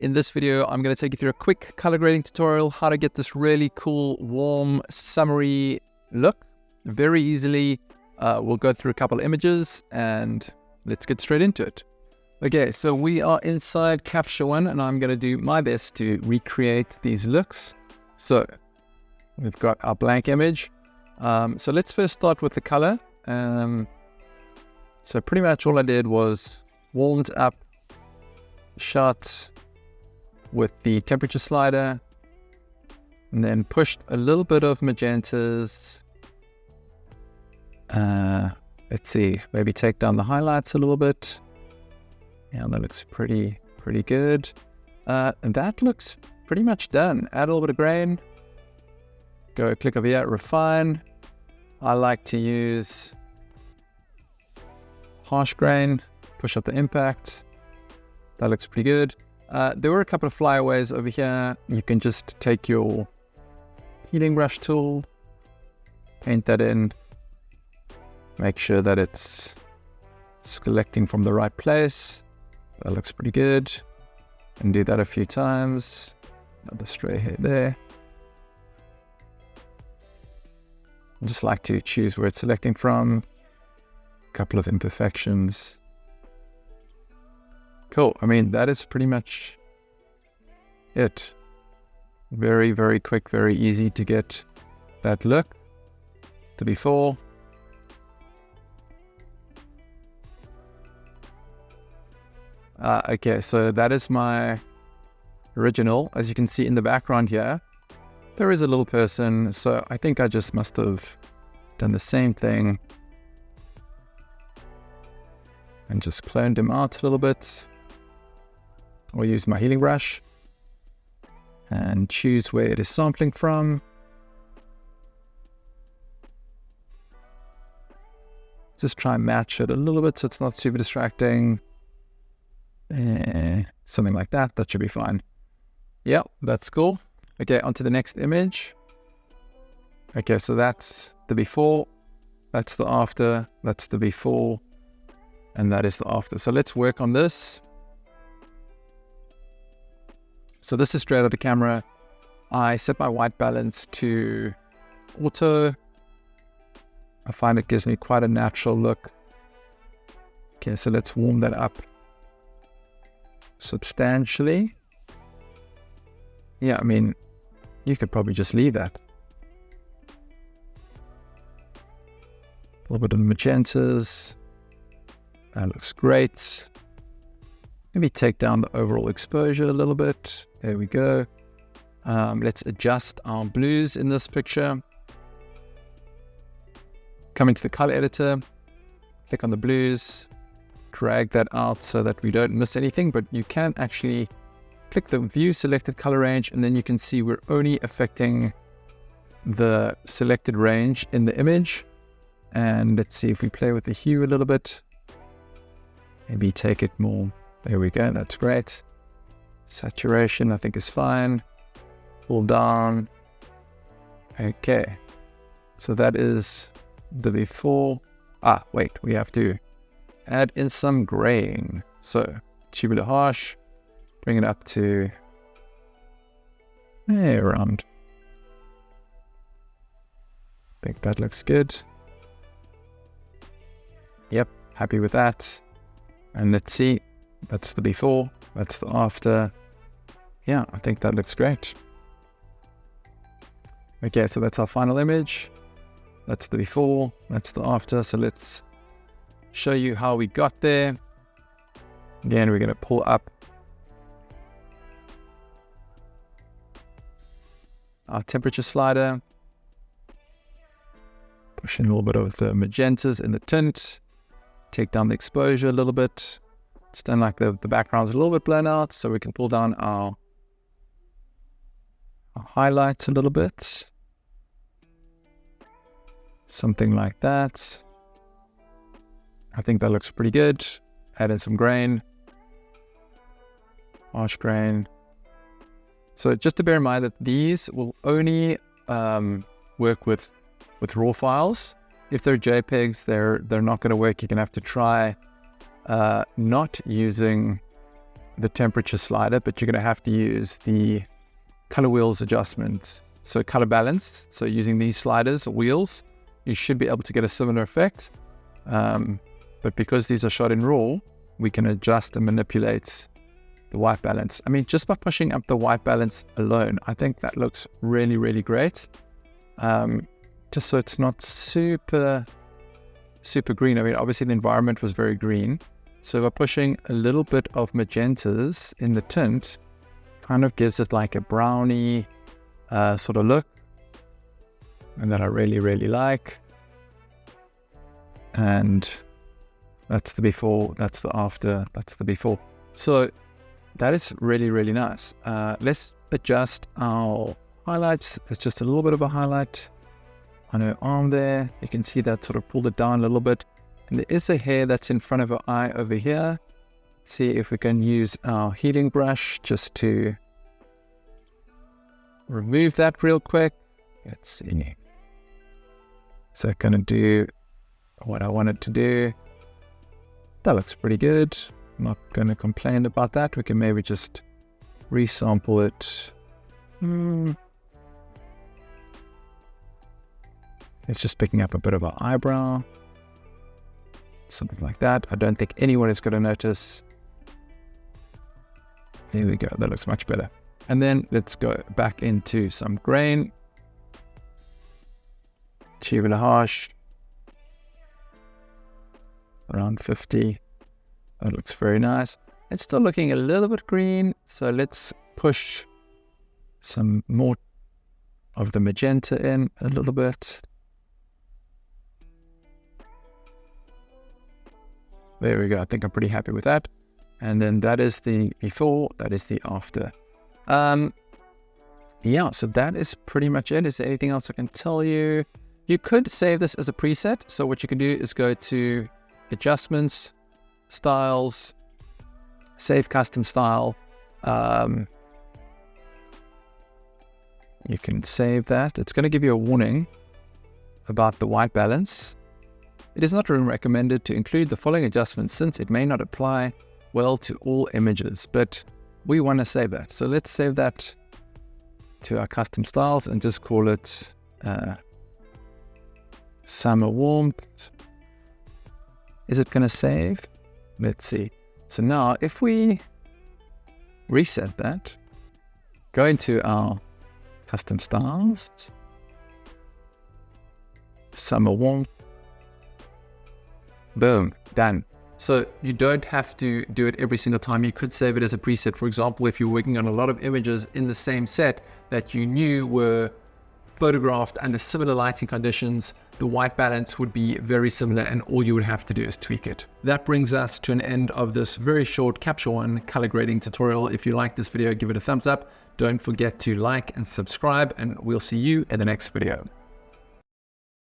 In this video, I'm going to take you through a quick color grading tutorial, how to get this really cool, warm, summery look very easily. We'll go through a couple of images and let's get straight into it. Okay, so we are inside Capture One and I'm going to do my best to recreate these looks. So we've got our blank image. So let's first start with the color. So pretty much all I did was warmed up shots with the temperature slider and then pushed a little bit of magentas. Let's see, maybe take down the highlights a little bit. Yeah, that looks pretty good. And that looks pretty much done. Add a little bit of grain. Go click over here, refine. I like to use harsh grain, push up the impact. That looks pretty good. There were a couple of flyaways over here. You can just take your healing brush tool, paint that in, make sure that it's selecting from the right place. That looks pretty good. And do that a few times. Another stray hair there. I just like to choose where it's selecting from. A couple of imperfections. Cool. I mean, that is pretty much it. Very, very quick, very easy to get that look. The before. Okay, so that is my original. As you can see in the background here, there is a little person. So I think I just must have done the same thing and just cloned him out a little bit. Or use my healing brush and choose where it is sampling from. Just try and match it a little bit so it's not super distracting. Something like that. That should be fine. Yeah, that's cool. Okay, on to the next image. Okay, so that's the before. That's the after. That's the before. And that is the after. So let's work on this. So this is straight out of camera. I set my white balance to auto. I find it gives me quite a natural look. Okay, so let's warm that up substantially. Yeah, I mean, you could probably just leave that. A little bit of magentas. That looks great. Maybe take down the overall exposure a little bit. There we go. Let's adjust our blues in this picture. Come into the color editor, click on the blues, drag that out so that we don't miss anything, but you can actually click the view selected color range and then you can see we're only affecting the selected range in the image. And let's see if we play with the hue a little bit. Maybe take it more. There we go, that's great. Saturation, I think, is fine. Pull down. Okay, so that is the before. Wait, we have to add in some graying. So, tubular harsh, bring it up to around. I think that looks good. Yep, happy with that. And let's see. That's the before, that's the after. Yeah, I think that looks great. Okay, so that's our final image. That's the before, that's the after. So let's show you how we got there. Again, we're going to pull up our temperature slider. Push in a little bit of the magentas in the tint. Take down the exposure a little bit. Just don't like the background's a little bit blown out, so we can pull down our highlights a little bit. Something like that. I think that looks pretty good. Add in some grain. Harsh grain. So just to bear in mind that these will only work with raw files. If they're JPEGs, they're not going to work. You're going to have to try not using the temperature slider, but you're going to have to use the color wheels adjustments. So color balance. So using these sliders or wheels, you should be able to get a similar effect. But because these are shot in RAW, we can adjust and manipulate the white balance. I mean, just by pushing up the white balance alone, I think that looks really, really great. Just so it's not super green. I mean, obviously the environment was very green. So by pushing a little bit of magentas in the tint, kind of gives it like a brownie sort of look. And that I really, really like. And that's the before, that's the after, that's the before. So that is really, really nice. Let's adjust our highlights. There's just a little bit of a highlight on her arm there. You can see that sort of pulled it down a little bit. And there is a hair that's in front of her eye over here. See if we can use our healing brush just to remove that real quick. Let's see. Is that going to do what I want it to do? That looks pretty good. I'm not going to complain about that. We can maybe just resample it. It's just picking up a bit of an eyebrow. Something like that. I don't think anyone is going to notice. There we go. That looks much better. And then let's go back into some grain. Achieve a harsh. Around 50. That looks very nice. It's still looking a little bit green. So let's push some more of the magenta in a little bit. There we go. I think I'm pretty happy with that. And then that is the before, that is the after. Yeah, so that is pretty much it. Is there anything else I can tell you? You could save this as a preset. So what you can do is go to Adjustments, Styles, Save Custom Style. You can save that. It's going to give you a warning about the white balance. It is not recommended to include the following adjustments since it may not apply well to all images, but we want to save that. So let's save that to our custom styles and just call it Summer Warmth. Is it going to save? Let's see. So now if we reset that, go into our custom styles, Summer Warmth, boom, done. So you don't have to do it every single time. You could save it as a preset. For example, if you're working on a lot of images in the same set that you knew were photographed under similar lighting conditions, the white balance would be very similar and all you would have to do is tweak it. That brings us to an end of this very short Capture One color grading tutorial. If you like this video, give it a thumbs up. Don't forget to like and subscribe, and we'll see you in the next video.